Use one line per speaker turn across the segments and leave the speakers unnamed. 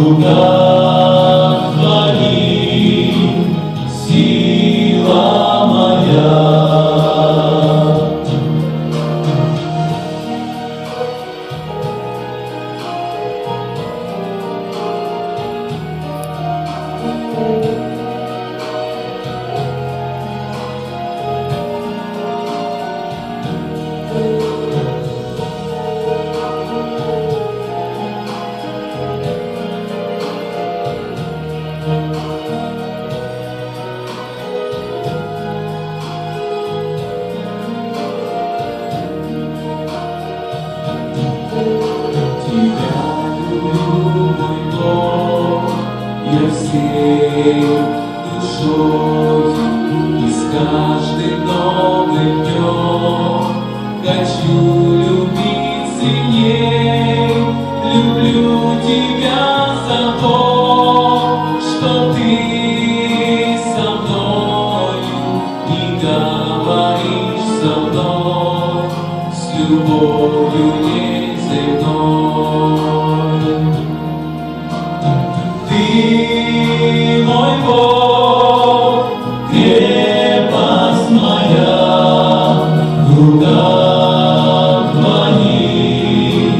руках твоих сила моя. Я всей душой и с каждым новым днем хочу любить сильней. Люблю тебя за то, что ты со мною и говоришь со мной с любовью неземной. Ты мой Бог, крепость моя, в руках твоих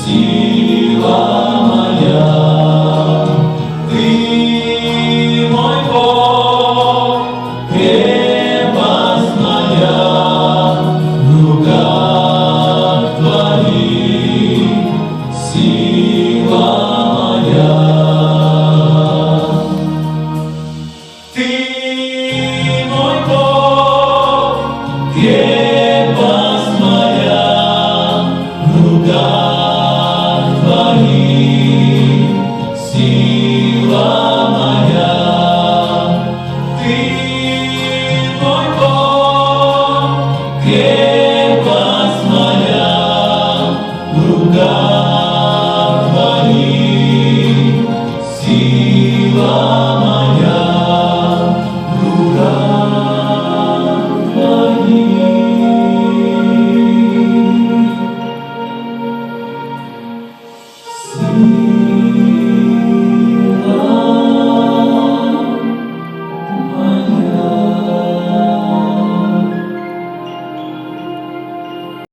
сила моя. Ты мой Бог, крепость моя, в руках твоих сила моя. Ты мой Бог, крепость моя, в руках твоих сила моя. Ты мой Бог, крепость